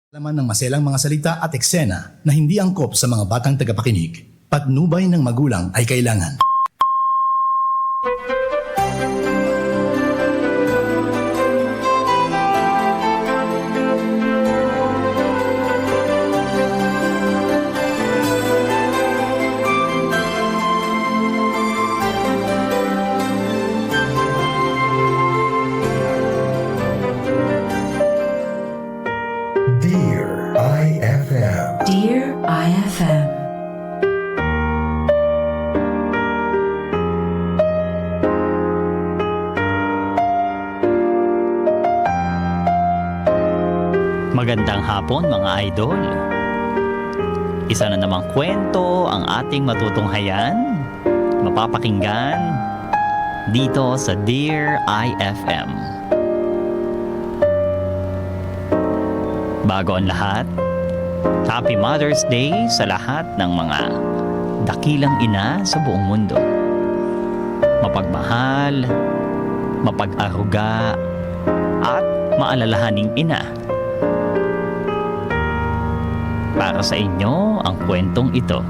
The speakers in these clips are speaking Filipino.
Laman ng maselang mga salita at eksena na hindi angkop sa mga batang tagapakinig. Patnubay ng magulang ay kailangan. Dear IFM. Dear IFM. Magandang hapon mga idol. Isa na namang kwento ang ating matutunghayan, mapapakinggan dito sa Dear IFM. Bago ang lahat, Happy Mother's Day sa lahat ng mga dakilang ina sa buong mundo. Mapagmahal, mapag-aruga, at maalalahaning ina. Para sa inyo ang kwentong ito.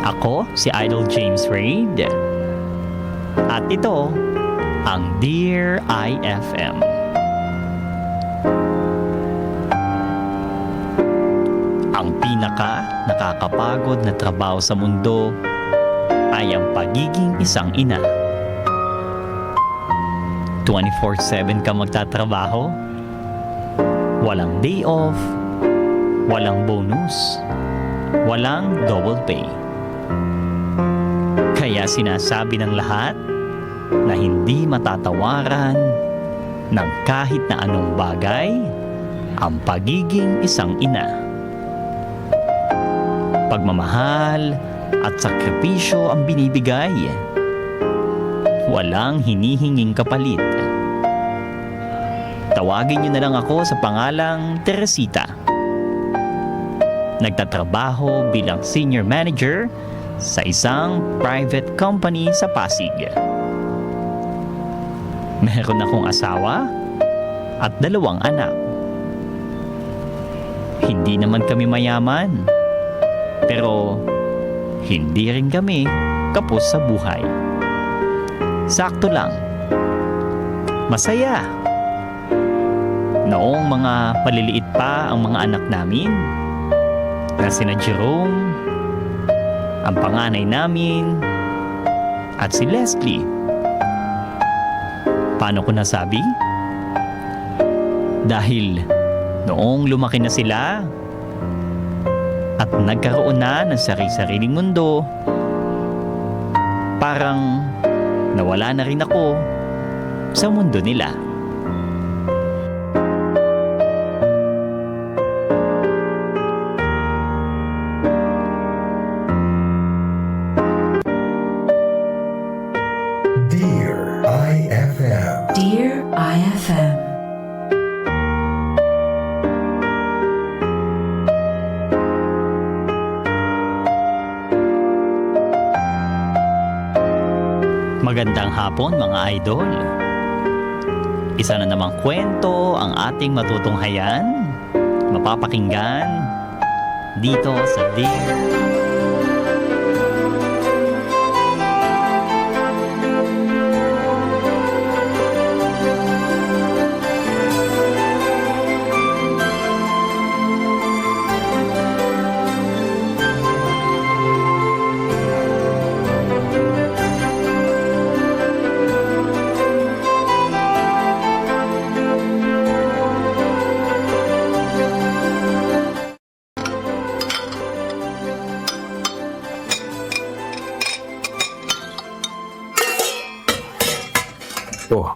Ako si Idol James Reid. At ito ang Dear IFM. Ang pinaka nakakapagod na trabaho sa mundo ay ang pagiging isang ina. 24/7 ka magtatrabaho, walang day off, walang bonus, walang double pay. Kaya sinasabi ng lahat na hindi matatawaran ng kahit na anong bagay ang pagiging isang ina. Pagmamahal at sakripisyo ang binibigay. Walang hinihinging kapalit. Tawagin niyo na lang ako sa pangalang Teresita. Nagtatrabaho bilang senior manager sa isang private company sa Pasig. Meron akong asawa at 2 anak. Hindi naman kami mayaman, pero hindi rin kami kapos sa buhay. Sakto lang. Masaya. Noong mga paliliit pa ang mga anak namin, na sina Jerome, ang panganay namin, at si Leslie. Paano ko nasabi? Dahil noong lumaki na sila at nagkaroon na ng sari-sariling mundo, parang nawala na rin ako sa mundo nila. Dear IFM. Dear IFM. Magandang hapon mga idol. Isa na namang kwento ang ating matutunghayan, mapapakinggan dito sa Dear. Oh,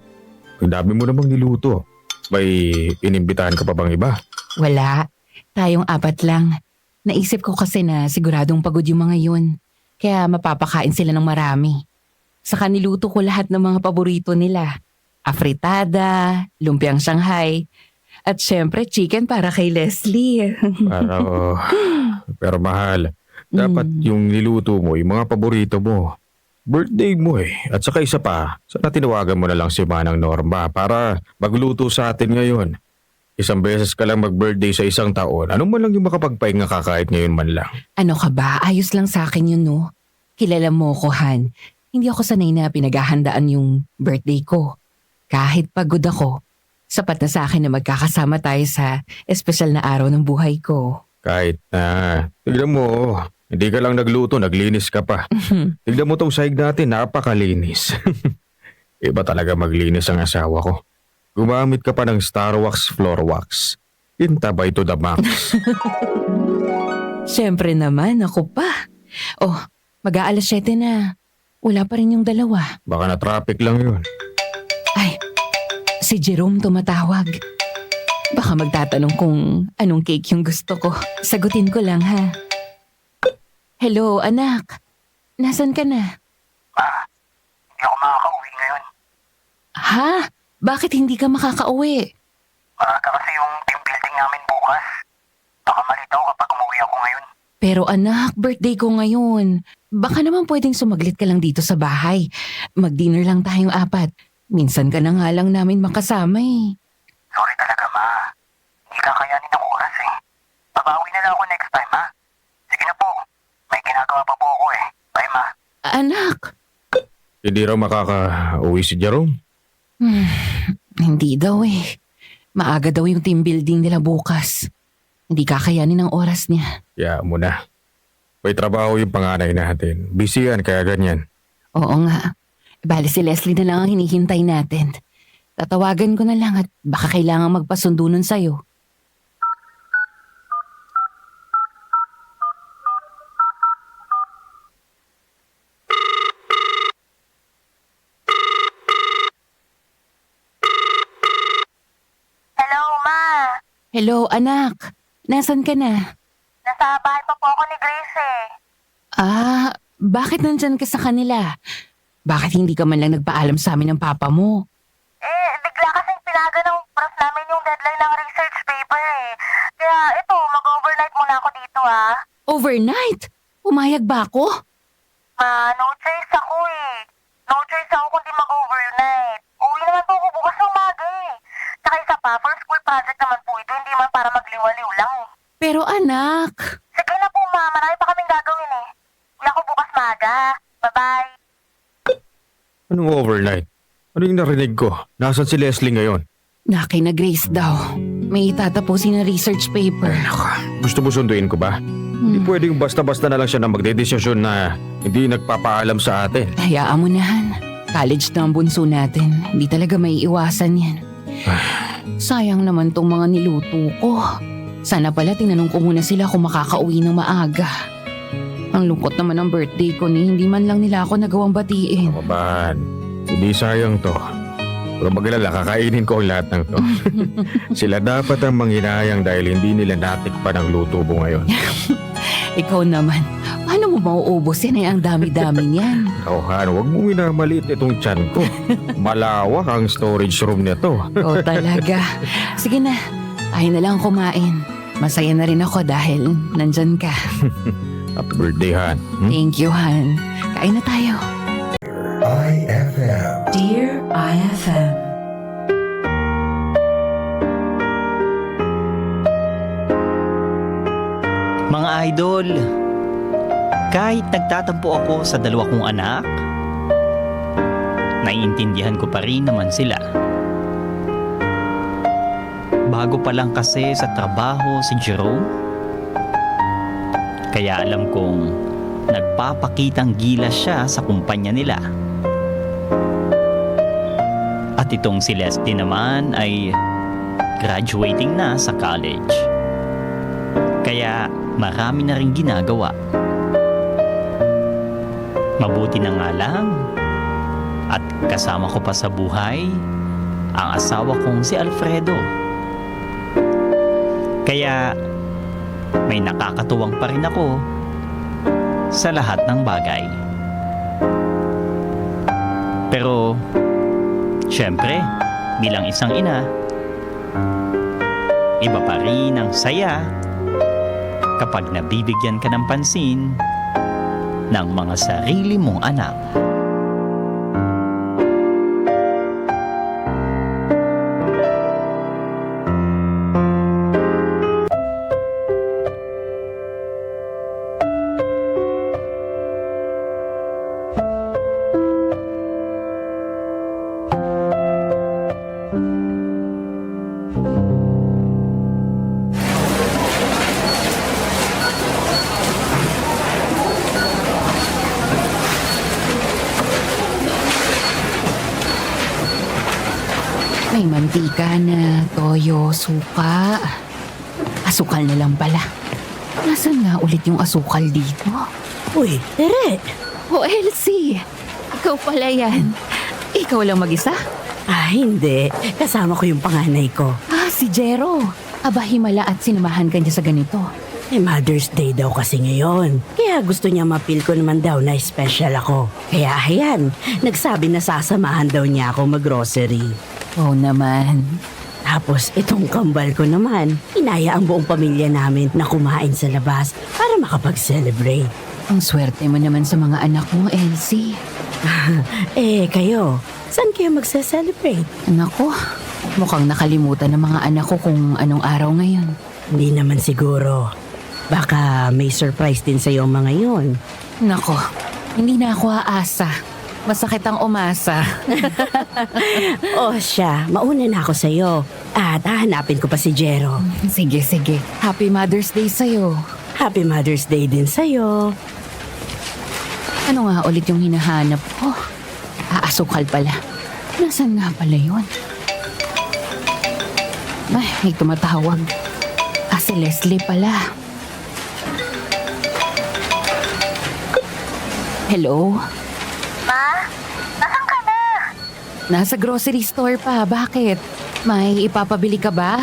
ang dami mo namang niluto. May inimbitahan ka pa bang iba? Wala. Tayong 4 lang. Naisip ko kasi na siguradong pagod yung mga yun. Kaya mapapakain sila ng marami. Saka niluto ko lahat ng mga paborito nila. Afritada, lumpiang Shanghai, at syempre chicken para kay Leslie. Pero mahal, dapat yung niluto mo, yung mga paborito mo. Birthday mo eh. At saka isa pa, sana tinawagan mo na lang si Manang Norma para magluto sa atin ngayon. Isang beses ka lang mag-birthday sa isang taon. Ano man lang yung makapagpahinga ka kahit ngayon man lang. Ano ka ba? Ayos lang sa akin yun, no? Kilala mo ko, Han. Hindi ako sanay na pinaghahandaan yung birthday ko. Kahit pagod ako, sapat na sa akin na magkakasama tayo sa espesyal na araw ng buhay ko. Kahit na, tignan mo, hindi ka lang nagluto, naglinis ka pa. Tignan mo tong sahig natin, napakalinis. Iba talaga maglinis ang asawa ko. Gumamit ka pa ng Star Wax Floor Wax. Intabay to the max. Siyempre naman, ako pa. Oh, mag-aalas 7 na. Wala pa rin yung dalawa. Baka na traffic lang yun. Ay, si Jerome tumatawag. Baka magtatanong kung anong cake yung gusto ko. Sagutin ko lang, ha? Hello, anak. Nasaan ka na? Hindi ako makakauwi ngayon. Ha? Bakit hindi ka makakauwi? Maaga kasi yung team building namin bukas. Baka malito ako kapag umuwi ako ngayon. Pero anak, birthday ko ngayon. Baka naman pwedeng sumaglit ka lang dito sa bahay. Mag-dinner lang tayong 4. Minsan ka na nga lang namin makasama eh. Sorry talaga, ma. Hindi kakayanin ng oras eh. Babawi na lang ako next time, ha? Sige na po. May ginagawa pa po ako eh. Bye, ma. Anak! Hindi raw makaka-uwi si Jerome. Hindi daw eh. Maaga daw yung team building nila bukas. Hindi kakayanin ang oras niya. Kaya mo na. May trabaho yung panganay natin. Busy yan, kaya ganyan. Oo nga. Bale si Leslie na lang ang hinihintay natin. Tatawagan ko na lang at baka kailangan magpasundo nun sa'yo. Hello, Ma. Hello, anak. Nasaan ka na? Nasa bahay pa po ako ni Grace eh. Ah, bakit nandyan ka sa kanila? Bakit hindi ka man lang nagpaalam sa amin ng papa mo? Bigla kasing pinaga ng prof namin yung deadline ng research paper eh. Kaya ito, mag-overnight muna ako dito ah. Overnight? Umayag ba ako? Ma, no choice ako eh. No choice ako kundi mag-overnight. Uwi naman po ako bukas ng umaga eh. Tsaka isa pa, for school project naman po ito, hindi man para magliwaliw lang eh. Pero anak, Sige na po ma, marami pa kaming gagawin eh. Uwi ako bukas maaga. Bye-bye. Anong overnight? Ano yung narinig ko? Nasaan si Leslie ngayon? nakay na Grace daw. May itatapusin na research paper. Gusto mo sunduin ko ba? Hindi pwedeng basta-basta na lang siya na magdedesisyon na hindi nagpapaalam sa atin. Hayaan mo na, Han. College na ang bunso natin. Hindi talaga may iwasan yan. Sayang naman tong mga niluto ko. Sana pala tinanong ko muna sila kung makakauwi ng maaga. Ang lungkot naman ng birthday ko ni hindi man lang nila ako nagawang batiin. Kabahan, hindi sayang to. Pero magalala, kakainin ko ang lahat ng to. Sila dapat ang manghinayang dahil hindi nila natikpan ang luto mo ngayon. Ikaw naman, paano mo mauubos yan ay ang dami-dami niyan? Kauhan, huwag mong minamaliit itong tiyan ko. Malawak ang storage room nito. Oo talaga. Sige na, tayo na lang kumain. Masaya na rin ako dahil nandyan ka. Happy birthday, Han. Thank you, Han. Kain na tayo. IFM. Dear IFM. Mga idol, kahit nagtatampo ako sa dalawa kong anak, naiintindihan ko pa rin naman sila. Bago pa lang kasi sa trabaho si Jerome, kaya alam kong nagpapakitang gilas siya sa kumpanya nila. At itong si Leslie naman ay graduating na sa college. Kaya marami na rin ginagawa. Mabuti na nga lang at kasama ko pa sa buhay ang asawa kong si Alfredo. Kaya may nakakatuwang pa rin ako sa lahat ng bagay. Pero syempre, bilang isang ina, iba pa rin ang saya kapag nabibigyan ka ng pansin ng mga sarili mong anak. mantika na, toyo, suka. Asukal na lang pala. Nasaan nga ulit yung asukal dito? Uy, Tere! Oh, Elsie! Ikaw pala yan. Ikaw lang mag-isa? Hindi. Kasama ko yung panganay ko. Si Jero. Aba, himala at sinamahan ka niya sa ganito. Mother's Day daw kasi ngayon. Kaya gusto niya mapil ko naman daw na special ako. Kaya ayan, nagsabi na sasamahan daw niya ako mag-grocery. Oo naman. Tapos itong kambal ko naman, inaya ang buong pamilya namin na kumain sa labas para makapag-celebrate. Ang swerte mo naman sa mga anak mo, Elsie. Kayo, saan kayo magsa-celebrate? Anak ko, mukhang nakalimutan ng mga anak ko kung anong araw ngayon. Hindi naman siguro. Baka may surprise din sa'yo ang mga yun. Nako, hindi na ako aasa. Masakit ang umasa. Siya, mauna na ako sa'yo. At hahanapin ko pa si Jero. Sige, sige. Happy Mother's Day sa'yo. Happy Mother's Day din sa'yo. Ano nga ulit yung hinahanap ko? Asukal pala. Nasaan nga pala yun? Ay, may tumatawag. Si Leslie pala. Hello? Ma? Nasaan ka na? Nasa grocery store pa. Bakit? May ipapabili ka ba?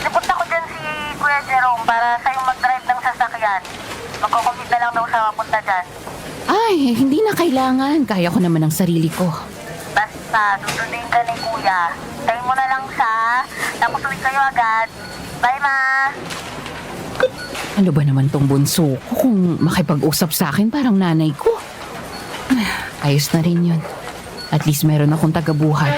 Napunta ko dyan si Kuya Jerome para sa'yo mag-drive ng sasakyan. Magkukumpit na lang daw siya mapunta dyan. Ay, hindi na kailangan. Kaya ko naman ang sarili ko. Basta, dudunin ka ni Kuya. Tayo mo na lang siya. Tapos uwi kayo agad. Bye, Ma! Ano ba naman tong bunso ko kung makipag-usap sa akin parang nanay ko? Ayos na rin yun. At least meron akong tagabuhat.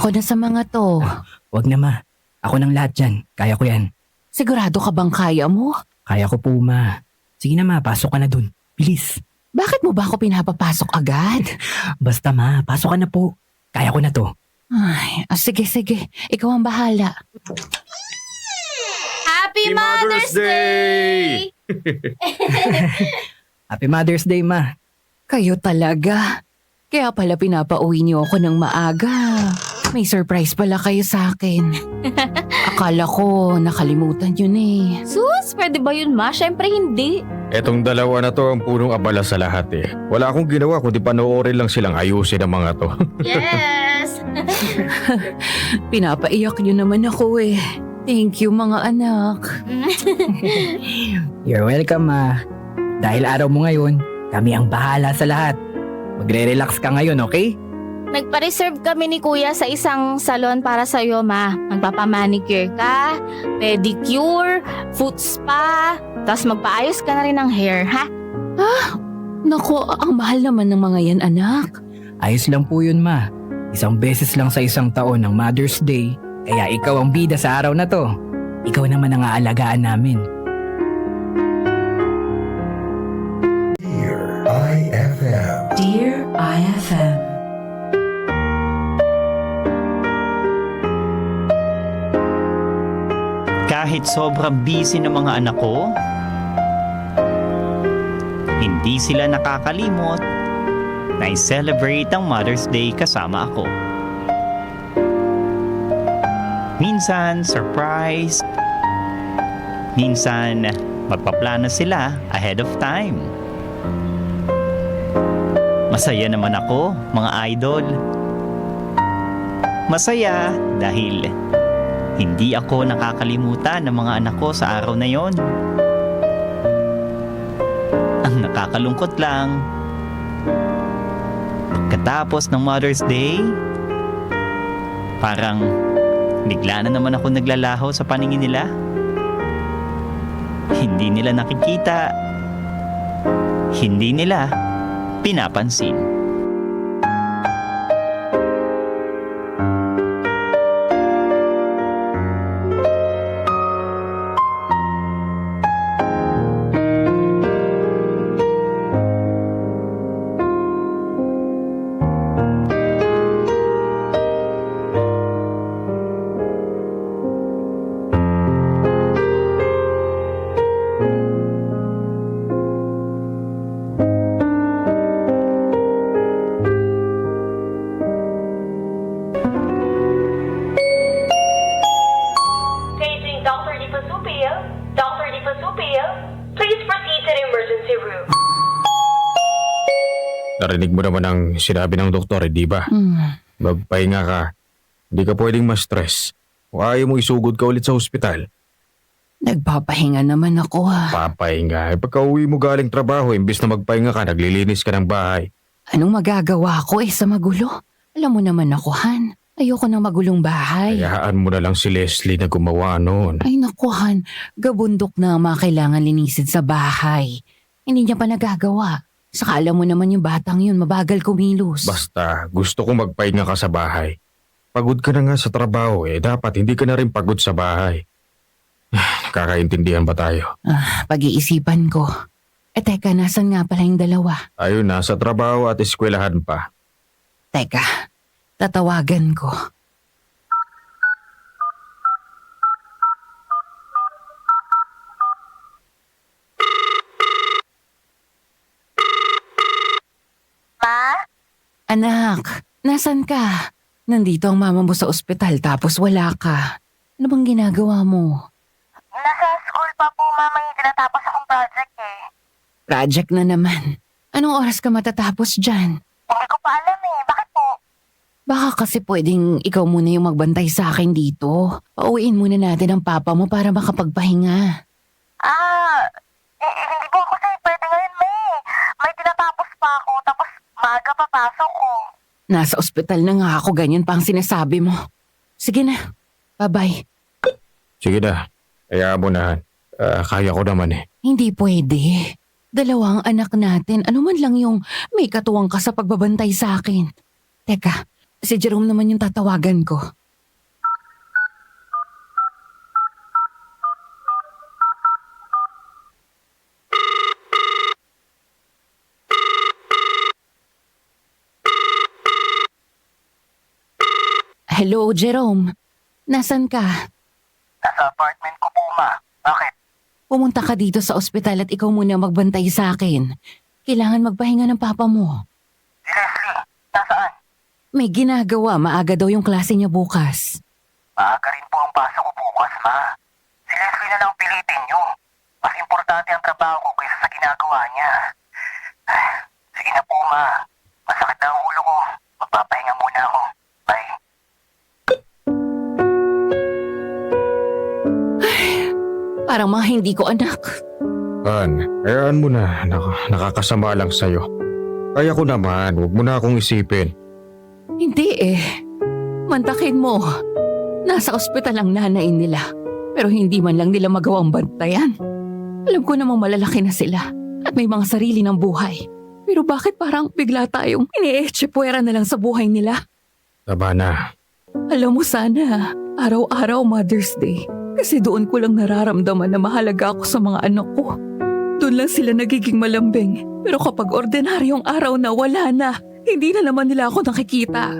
Ako na sa mga to. Wag na ma. Ako nang lahat dyan. Kaya ko yan. Sigurado ka bang kaya mo? Kaya ko po ma. Sige na ma, pasok ka na dun. Bilis. Bakit mo ba ako pinapapasok agad? Basta ma, pasok ka na po. Kaya ko na to. Ay, sige, sige. Ikaw ang bahala. Happy Mother's Day! Happy Mother's Day ma. Kayo talaga. Kaya pala pinapauwi niyo ako ng maaga. May surprise pala kayo sa akin. Akala ko nakalimutan yun eh. Sus, pwede ba yun, Ma? Siyempre hindi. Etong dalawa na to ang punong abala sa lahat eh. Wala akong ginawa kundi panoorin lang silang ayusin ang mga to. Yes! Pinapaiyak niyo naman ako eh. Thank you mga anak. You're welcome ma. Dahil araw mo ngayon, kami ang bahala sa lahat. Magre-relax ka ngayon, okay? Nagpa-reserve kami ni Kuya sa isang salon para sa'yo, Ma. Magpapamanicure ka, pedicure, foot spa, tapos magpaayos ka na rin ng hair, ha? Naku, ang mahal naman ng mga yan anak. Ayos lang po yun ma. Isang beses lang sa isang taon ng Mother's Day. Kaya ikaw ang bida sa araw na to. Ikaw naman ang aalagaan namin. Dear IFM. Dear IFM. Kahit sobrang busy ng mga anak ko, hindi sila nakakalimot na i-celebrate ang Mother's Day kasama ako. Minsan, surprise. Minsan, magpaplano sila ahead of time. Masaya naman ako, mga idol. Masaya dahil hindi ako nakakalimutan ng mga anak ko sa araw na yon. Ang nakakalungkot lang, pagkatapos ng Mother's Day, parang bigla na naman ako naglalaho sa paningin nila. Hindi nila nakikita. Hindi nila pinapansin. Narinig mo naman ang sinabi ng doktor, di ba? Magpahinga ka. Hindi ka pwedeng ma-stress. Kung ayaw mo isugod ka ulit sa ospital. Nagpapahinga naman ako Papahinga. Pagka uwi mo galing trabaho, imbis na magpahinga ka, naglilinis ka ng bahay. Anong magagawa ko sa magulo? Alam mo naman ako, Han. Ayoko ng magulong bahay. Hayaan mo na lang si Leslie na gumawa noon. Ay naku, Han. Gabundok na ang mga kailangan linisin sa bahay. Hindi niya pa nagagawa. Saka alam mo naman yung batang yun, mabagal kumilos. Basta, gusto ko magpahinga ka sa bahay. Pagod ka na nga sa trabaho dapat hindi ka na rin pagod sa bahay. Nakakaintindihan ba tayo? Pag-iisipan ko. Teka, nasan nga pala yung dalawa? Tayo na sa trabaho at eskwelahan pa. Teka, tatawagan ko. Ma? Anak, nasan ka? Nandito ang mama mo sa ospital tapos wala ka. Ano bang ginagawa mo? Nasa school pa po, Mama. Yung tinatapos akong project Project na naman. Anong oras ka matatapos dyan? Hindi ko pa alam Bakit po? Baka kasi pwedeng ikaw muna yung magbantay sa akin dito. Pauwiin muna natin ang papa mo para makapagpahinga. Hindi po ako pwede ngayon, May tinatapos pa ako, tapos maaga papasok ko. Nasa ospital na nga ako, ganyan pa ang sinasabi mo. Sige na, bye-bye. Sige na, hayaan mo na. Kaya ko naman Hindi pwede. Dalawang anak natin, ano man lang yung may katuwang ka sa pagbabantay sa akin. Teka, si Jerome naman yung tatawagan ko. Hello, Jerome. Nasaan ka? Nasa apartment ko po, Ma. Bakit? Pumunta ka dito sa ospital at ikaw muna magbantay sa akin. Kailangan magpahinga ng papa mo. Si Leslie, nasaan? May ginagawa, maaga daw yung klase niya bukas. Maaga rin po ang pasok ko bukas, Ma. Si Leslie na lang pilitin niyo. Mas importante ang trabaho ko kaysa sa ginagawa niya. Sige na po, Ma. Masakit na ang ulo ko. Magpapahinga muna ako. Bye. Parang mga hindi ko anak. Han, hayaan mo na. Nakakasama lang sa'yo. Kaya ko naman, huwag mo na akong isipin. Hindi Mantakin mo. Nasa ospital ang nanay nila. Pero hindi man lang nila magawang bantayan. Alam ko namang malalaki na sila. At may mga sarili ng buhay. Pero bakit parang bigla tayong ine-etsyepwera na lang sa buhay nila? Tama na. Alam mo sana, araw-araw Mother's Day. Kasi doon ko lang nararamdaman na mahalaga ako sa mga anak ko. Doon lang sila nagiging malambing. Pero kapag ordinaryong araw na wala na, hindi na naman nila ako nakikita.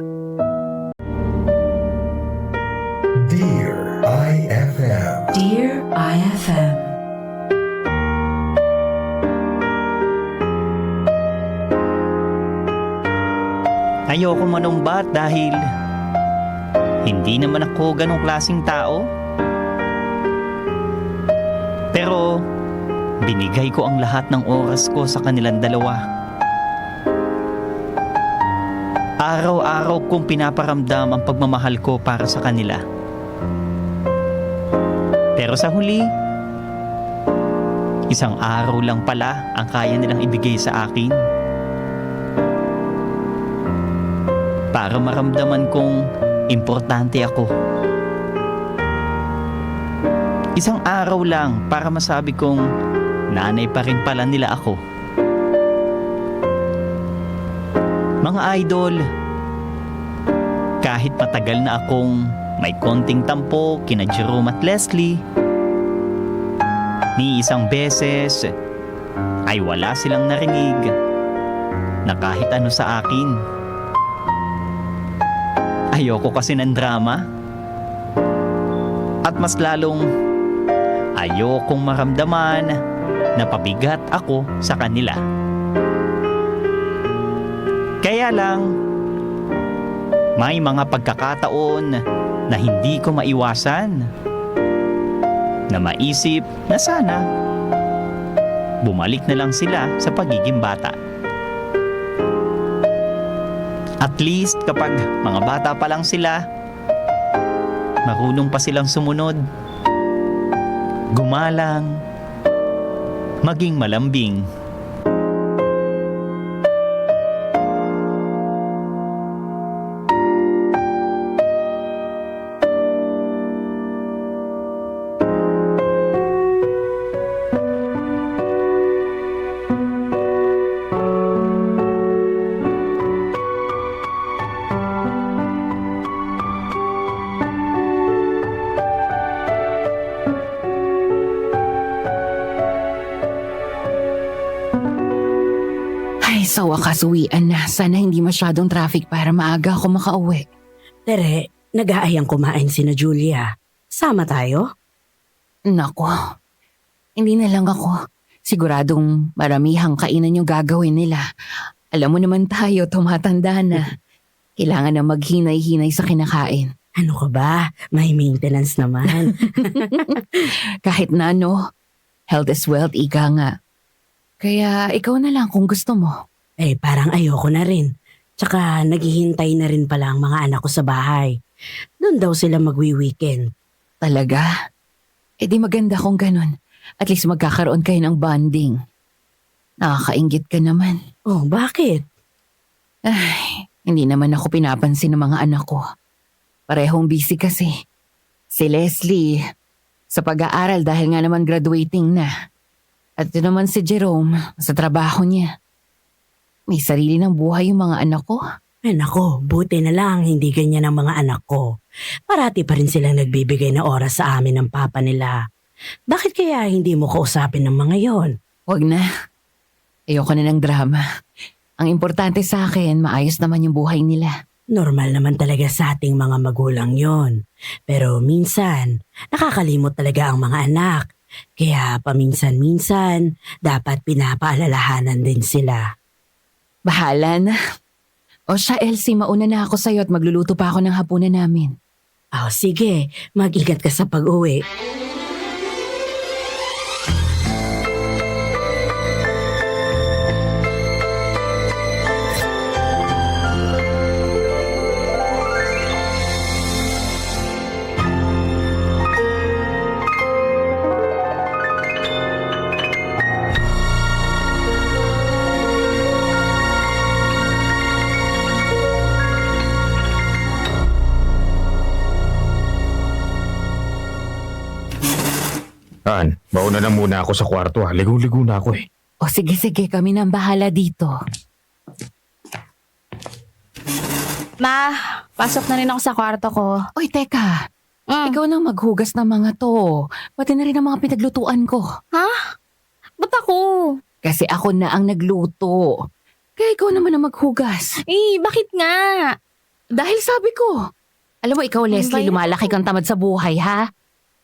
Dear IFM. Dear IFM. Ayoko manumbat dahil hindi naman ako ganong klaseng tao. Pero binigay ko ang lahat ng oras ko sa kanilang dalawa. Araw-araw kong pinaparamdam ang pagmamahal ko para sa kanila. Pero sa huli, isang araw lang pala ang kaya nilang ibigay sa akin. Para maramdaman kong importante ako. Isang araw lang para masabi kong nanay pa rin pala nila ako. Mga idol, kahit matagal na akong may konting tampo kina Jerome at Leslie, ni isang beses ay wala silang narinig na kahit ano sa akin. Ayoko kasi ng drama. At mas lalong ayokong maramdaman na pabigat ako sa kanila. Kaya lang, may mga pagkakataon na hindi ko maiwasan na maisip na sana bumalik na lang sila sa pagiging bata. At least kapag mga bata pa lang sila, marunong pa silang sumunod, gumalang, maging malambing. Ay, sa wakas uwian na. Sana hindi masyadong traffic para maaga ako makauwi. Tere, nag-aayang kumain si na Julia. Sama tayo? Nako, hindi na lang ako. Siguradong maramihang kainan yung gagawin nila. Alam mo naman tayo, tumatanda na. Kailangan na maghinay-hinay sa kinakain. Ano ka ba? May maintenance naman. Kahit na ano, health is wealth, ika nga. Kaya ikaw na lang kung gusto mo. Eh, parang ayoko na rin. Tsaka naghihintay na rin pala ang mga anak ko sa bahay. Doon daw sila magwi-weekend. Talaga? Eh di maganda kung ganun. At least magkakaroon kayo ng bonding. Nakakainggit ka naman. Oh, bakit? Ay, hindi naman ako pinapansin ng mga anak ko. Parehong busy kasi. Si Leslie, sa pag-aaral dahil nga naman graduating na. At yun naman si Jerome, sa trabaho niya. May sarili ng buhay yung mga anak ko. Ay nako, buti na lang hindi ganyan ang mga anak ko. Parati pa rin silang nagbibigay na oras sa amin ng papa nila. Bakit kaya hindi mo kausapin ng mga yon? Huwag na. Ayoko na ng drama. Ang importante sa akin, maayos naman yung buhay nila. Normal naman talaga sa ating mga magulang yon. Pero minsan, nakakalimot talaga ang mga anak. Kaya paminsan-minsan, dapat pinapaalalahanan din sila. Bahala na. O siya, Elsie, mauna na ako sa'yo at magluluto pa ako ng hapunan namin. Oh, sige, mag-ingat ka sa pag-uwi. Han, mauna na muna ako sa kwarto ha. Ligo-ligo na ako eh. O sige, kami nang bahala dito. Ma, pasok na rin ako sa kwarto ko. Oy, teka. Ikaw nang maghugas ng mga to. Pati na rin ang mga pinaglutuan ko. Ha? Ba't ako? Kasi ako na ang nagluto. Kaya ikaw naman ang maghugas. Eh, bakit nga? Dahil sabi ko. Alam mo, ikaw, Leslie, lumalaki kang tamad sa buhay, ha?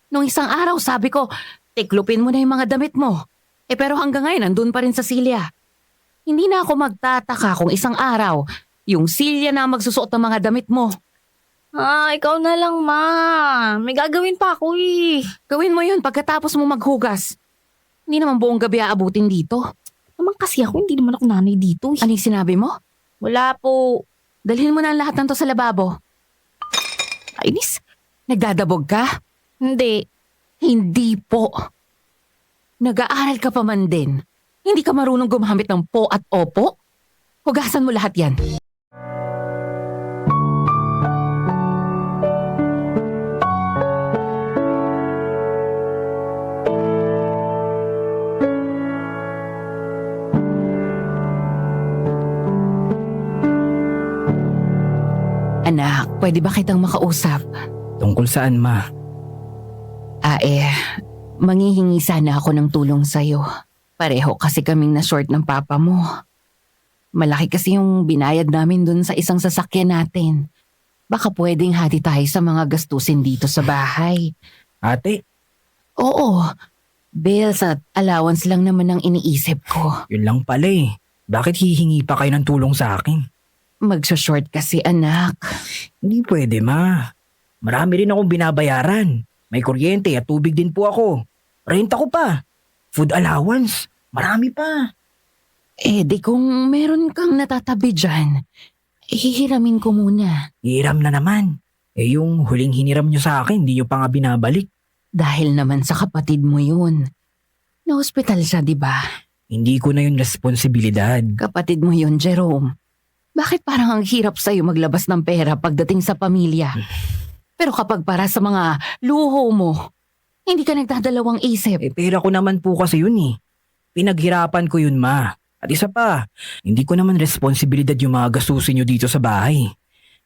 Nung isang araw, sabi ko, tiklupin mo na yung mga damit mo. Eh pero hanggang ngayon, nandun pa rin sa silya. Hindi na ako magtataka kung isang araw, yung silya na magsusuot ng mga damit mo. Ah, ikaw na lang, ma. May gagawin pa ako eh. Gawin mo yun pagkatapos mo maghugas. Hindi naman buong gabi aabutin dito. Naman kasi ako, hindi naman ako nanay dito eh. Ano yung sinabi mo? Wala po. Dalhin mo na ang lahat ng to sa lababo. Ainis, nagdadabog ka? Hindi. Hindi po. Nag-aaral ka pa man din. Hindi ka marunong gumamit ng po at opo? Hugasan mo lahat yan. Anak, pwede ba kitang makausap? Tungkol saan, ma? Manghihingi sana ako ng tulong sa'yo. Pareho kasi kaming na-short ng papa mo. Malaki kasi yung binayad namin dun sa isang sasakyan natin. Baka pwedeng hati tayo sa mga gastusin dito sa bahay. Ate, Oo, bills at allowance lang naman ang iniisip ko. yun lang pala eh. Bakit hihingi pa kayo ng tulong sa akin? Magsa-short kasi, anak. Hindi pwede, ma. Marami rin akong binabayaran. May kuryente at tubig din po ako. Renta ko pa. Food allowance. Marami pa. Eh di kung meron kang natatabi dyan, Hihiramin ko muna. Hiram na naman. Yung huling hiniram nyo sa akin, di nyo pa nga binabalik. Dahil naman sa kapatid mo yun. Na-hospital siya, di ba? Hindi ko na yun responsibilidad. Kapatid mo yun, Jerome. Bakit parang ang hirap sa'yo maglabas ng pera pagdating sa pamilya? Pero kapag para sa mga luho mo, hindi ka nagdadalawang isip. Pera ko naman po kasi yun eh. Pinaghirapan ko yun, ma. At isa pa, hindi ko naman responsibilidad yung mga gastusin nyo dito sa bahay.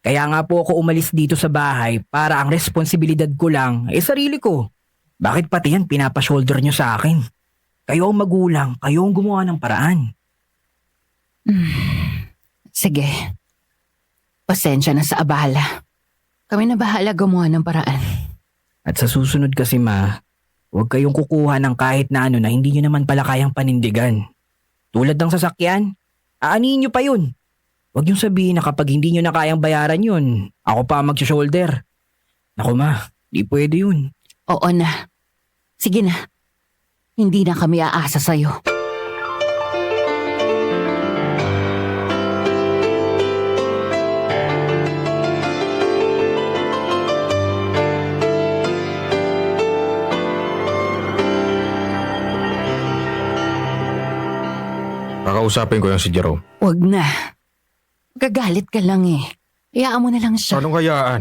Kaya nga po ako umalis dito sa bahay para ang responsibilidad ko lang ay sarili ko. Bakit pati yan pinapa-shoulder nyo sa akin? Kayo ang magulang, kayo ang gumawa ng paraan. Sige. Pasensya na sa abala. Kami na bahala gumawa ng paraan. At sa susunod kasi, ma, huwag kayong kukuha ng kahit na ano na hindi nyo naman pala kayang panindigan. Tulad ng sasakyan, aanihin nyo pa yun. Huwag yung sabihin na kapag hindi nyo na kayang bayaran yun, ako pa mag-shoulder. Naku ma, di pwede yun. Oo na. Sige na. Hindi na kami aasa sa'yo. Kakausapin ko yan si Jerome. Huwag na. Gagalit ka lang eh. Hayaan mo na lang siya. Anong hayaan?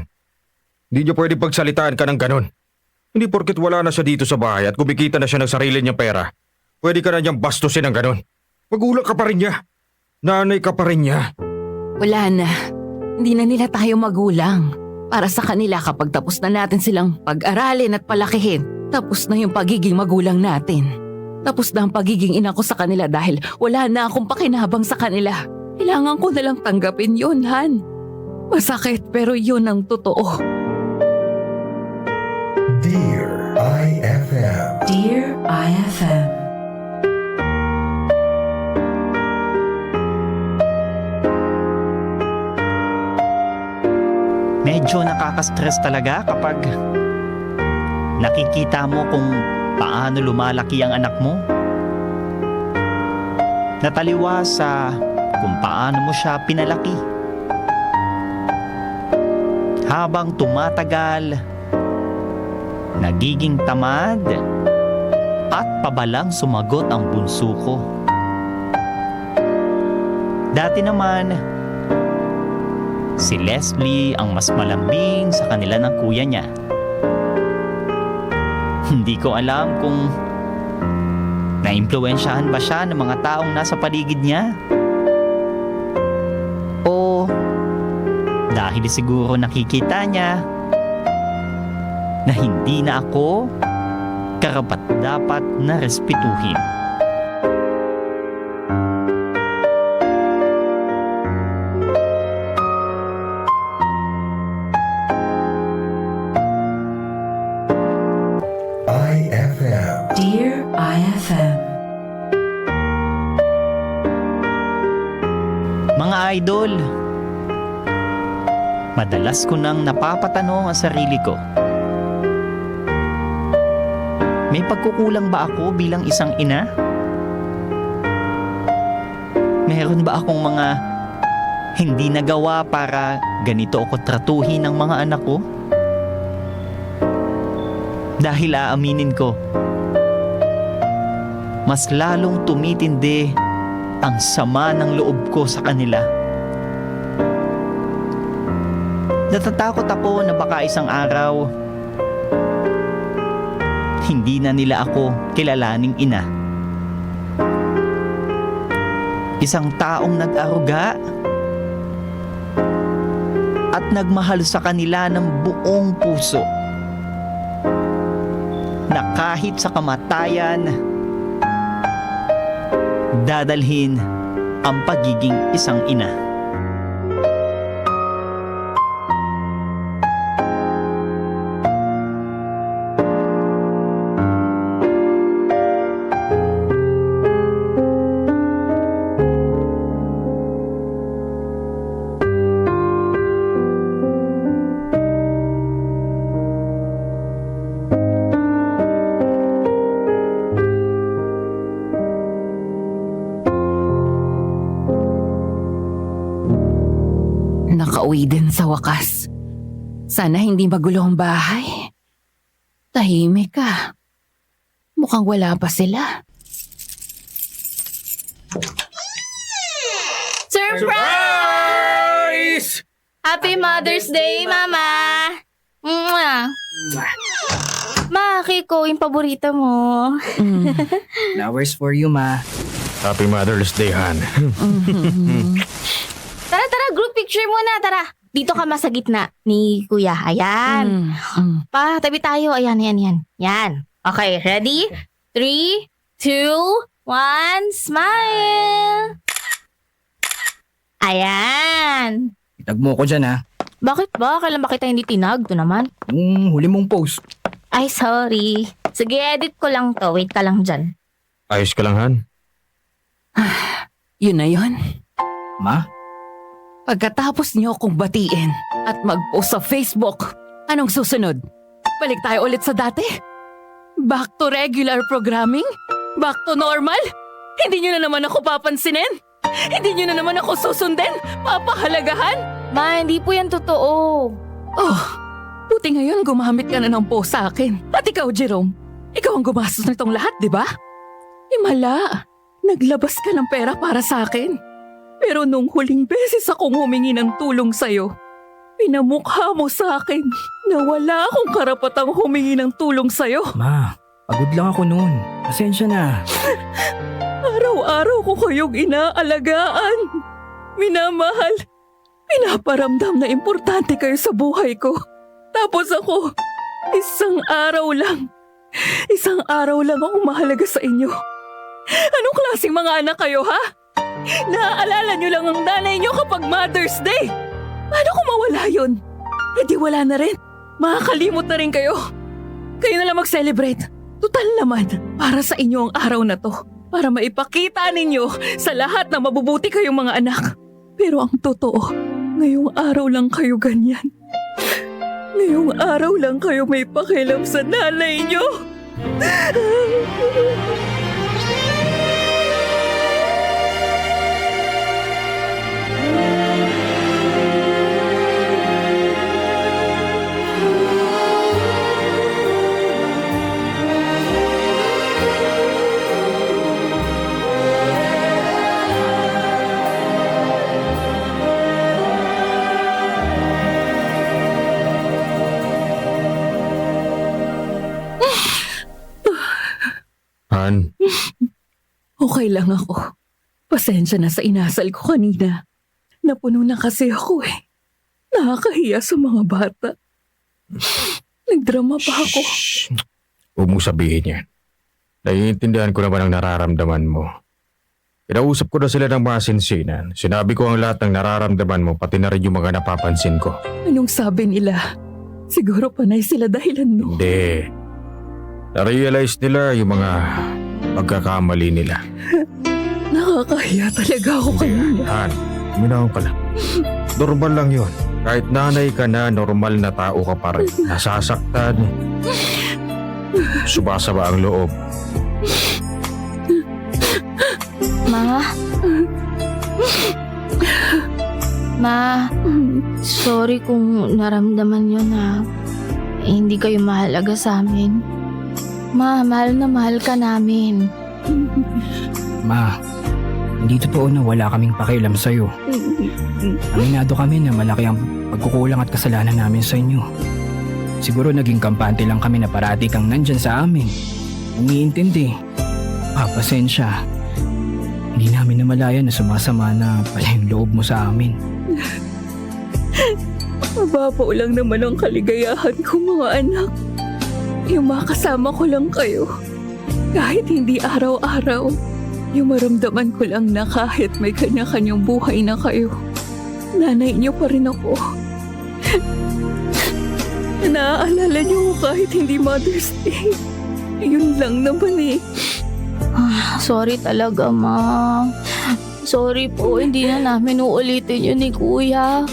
Hindi niyo pwede pagsalitaan ka ng ganon. Hindi porket wala na siya dito sa bahay at kumikita na siya ng sarili niyang pera. Pwede ka na niyang bastusin ng ganon. Magulang ka pa rin niya. Nanay ka pa rin niya. Wala na. Hindi na nila tayo magulang. Para sa kanila kapag tapos na natin silang pag-aralin at palakihin, tapos na yung pagiging magulang natin. Tapos na ang pagiging ina ko sa kanila dahil wala na akong pakinabang sa kanila. Kailangan ko na lang tanggapin yun, Han. Masakit pero yun ang totoo. Dear IFM. Dear IFM. Medyo nakaka-stress talaga kapag nakikita mo kung paano lumalaki ang anak mo. Nataliwa sa kung paano mo siya pinalaki. Habang tumatagal, nagiging tamad at pabalang sumagot ang bunso ko. Dati naman, si Leslie ang mas malambing sa kanila ng kuya niya. Hindi ko alam kung naimpluwensyahan ba siya ng mga taong nasa paligid niya. O dahil siguro nakikita niya na hindi na ako karapat-dapat na respetuhin. IFM. Dear IFM. Mga idol, madalas ko nang napapatanong ang sarili ko. May pagkukulang ba ako bilang isang ina? Meron ba akong mga hindi nagawa para ganito ako tratuhin ng mga anak ko? Dahil aaminin ko, mas lalong tumitindi ang sama ng loob ko sa kanila. Natatakot ako na baka isang araw, hindi na nila ako kilalaning ina. Isang taong nag-aruga at nagmahal sa kanila ng buong puso. Na kahit sa kamatayan, dadalhin ang pagiging isang ina. makauwi din sa wakas. Sana hindi magulo ang bahay. Tahimik ka. Mukhang wala pa sila. Surprise! Happy Mother's Day, Mama! Mwah! Ma, Kiko, yung paborito mo. Flowers for you, Ma. Happy Mother's Day, Han. Tara, group picture muna, tara. Dito ka sa gitna ni Kuya. Ayan. Pa, tabi tayo. Ayan. Yan. Okay, ready? 3, 2, 1, smile! Ayan. Itag mo ko dyan, ha? Bakit ba? Kailan ba kita hindi tinag? Ito naman. Yung huli mong post. Ay, sorry. Sige, edit ko lang to. Wait ka lang dyan. Ayos ka lang, Han. Yun na yun. Ma? Pagkatapos niyo akong batiin at mag-post sa Facebook, anong susunod? Balik tayo ulit sa dati? Back to regular programming? Back to normal? Hindi niyo na naman ako papansinin? Hindi niyo na naman ako susundin? Papahalagahan? Ma, hindi po yan totoo. Oh, buti ngayon gumamit ka na ng post sa akin. At ikaw, Jerome, ikaw ang gumastos nitong lahat, di ba? Himala, naglabas ka ng pera para sa akin. Pero nung huling beses akong humingi ng tulong sa'yo, pinamukha mo sa akin na wala akong karapatang humingi ng tulong sa'yo. Ma, pagod lang ako noon. Pasensya na. Araw-araw ko kayong inaalagaan, minamahal, pinaparamdam na importante kayo sa buhay ko. Tapos ako, isang araw lang akong mahalaga sa inyo. Anong klaseng mga anak kayo, ha? Naaalala nyo lang ang nanay nyo kapag Mother's Day. Paano kung mawala yun? Eh di wala na rin. Makakalimot na rin kayo. Kayo na lang mag-celebrate. Tutal naman, para sa inyo ang araw na to. Para maipakita ninyo sa lahat na mabubuti kayong mga anak. Pero ang totoo, ngayong araw lang kayo ganyan. Ngayong araw lang kayo may pakialam sa nanay nyo. Han, Okay lang ako. Pasensya na sa inasal ko kanina. Napuno na kasi ako eh. Nakakahiya sa mga bata. Nagdrama pa ako. huwag mong sabihin yan. Naiintindihan ko naman ang nararamdaman mo. Kinausap ko na sila ng masinsinan. Sinabi ko ang lahat ng nararamdaman mo, pati na rin yung mga napapansin ko. Anong sabi nila? Siguro panay sila dahilan mo. Hindi. Na-realize nila yung mga pagkakamali nila. Nakakahiya talaga ako kanina. Han, minahon ka lang. Normal lang yun. Kahit nanay ka na, normal na tao ka pa rin. Nasasaktan. Sumasama ang loob. Ma, sorry kung naramdaman nyo na hindi kayo mahalaga sa amin. Ma, mahal na mahal ka namin. Ma, hindi totoo na wala kaming pakialam sa'yo. Aminado kami na malaki ang pagkukulang at kasalanan namin sa inyo. Siguro naging kampante lang kami na parati kang nandyan sa amin. Umiintindi. Pasensya. Hindi namin namalayan na sumasama na pala yung loob mo sa amin. Mababaw lang naman ang kaligayahan ko mga anak. Yung makasama ko lang kayo. Kahit hindi araw-araw. Yung maramdaman ko lang na kahit may kanya-kanyang buhay na kayo. Nanay niyo pa rin ako. Naaalala niyo ko kahit hindi Mother's Day. Yun lang naman eh. Sorry talaga, Ma. Sorry po, hindi na namin uulitin yun ni Kuya.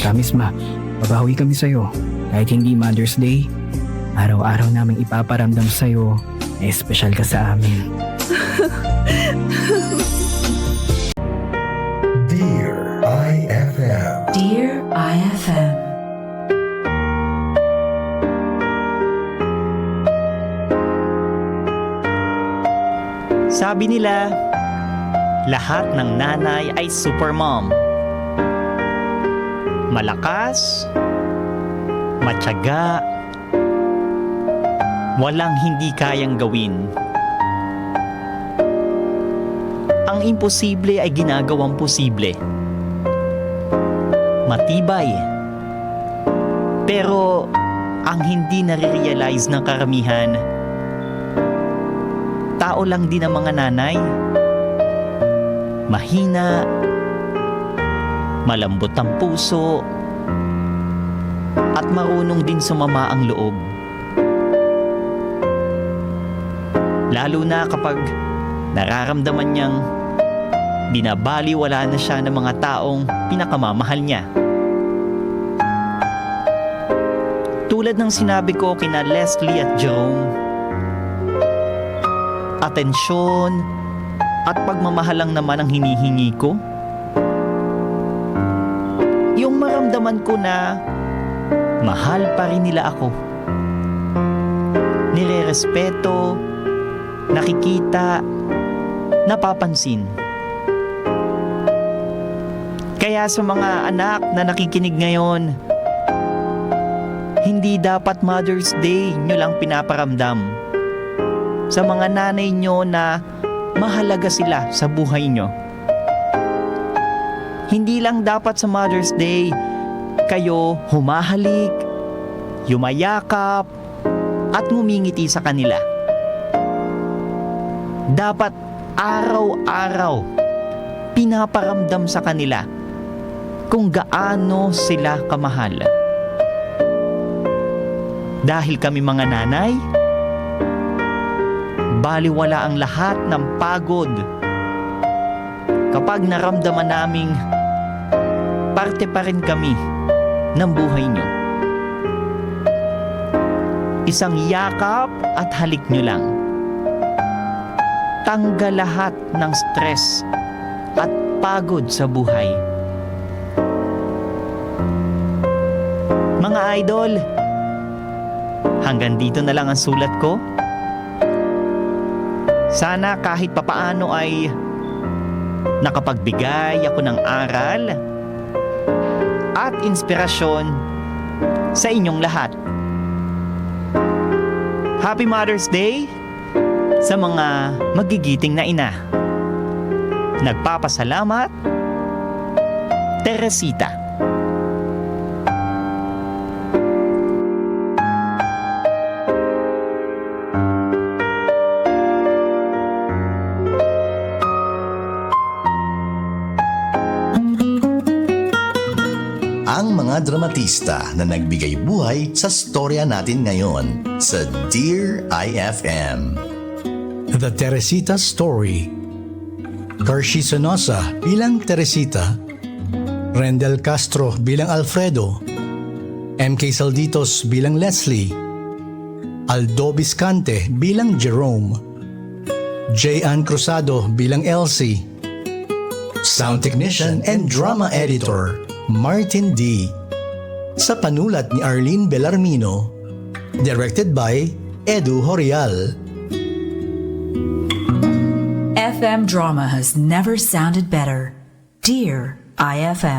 Promise, Ma. Babawi kami sa'yo. Kahit hindi Mother's Day, araw-araw naming ipaparamdam sa'yo na espesyal ka sa amin. Dear IFM. Dear Sabi nila, lahat ng nanay ay supermom. Malakas, matyaga, walang hindi kayang gawin. Ang imposible ay ginagawang posible. Matibay. Pero ang hindi nare-realize ng karamihan, tao lang din ang mga nanay. Mahina, malambot ang puso, at marunong din sumama ang loob. Lalo na kapag nararamdaman niyang binabaliwala na siya ng mga taong pinakamamahal niya. Tulad ng sinabi ko kina Leslie at Jerome, atensyon at pagmamahal lang naman ang hinihingi ko. Yung maramdaman ko na mahal pa rin nila ako. Nirerespeto, nakikita, napapansin. Kaya sa mga anak na nakikinig ngayon, hindi dapat Mother's Day nyo lang pinaparamdam. Sa mga nanay nyo na mahalaga sila sa buhay nyo. Hindi lang dapat sa Mother's Day kayo humahalik, yumayakap, at ngumingiti sa kanila. Dapat araw-araw pinaparamdam sa kanila kung gaano sila kamahal. Dahil kami mga nanay, baliwala ang lahat ng pagod kapag naramdaman naming parte pa rin kami ng buhay nyo. Isang yakap at halik nyo lang. Tanggal lahat ng stress at pagod sa buhay. Mga idol, hanggang dito na lang ang sulat ko. Sana kahit papaano ay nakapagbigay ako ng aral at inspirasyon sa inyong lahat. Happy Mother's Day sa mga magigiting na ina. Nagpapasalamat, Teresita. Ang mga dramatista na nagbigay buhay sa storya natin ngayon sa Dear IFM. The Teresita Story. Kershi Sonosa bilang Teresita, Rendel Castro bilang Alfredo, MK Salditos bilang Leslie, Aldo Biscante bilang Jerome, J.Ann Cruzado bilang Elsie, Sound Technician and Drama Editor Martin D. Sa panulat ni Arlene Bellarmino, directed by Edu Horial. FM drama has never sounded better. Dear IFM.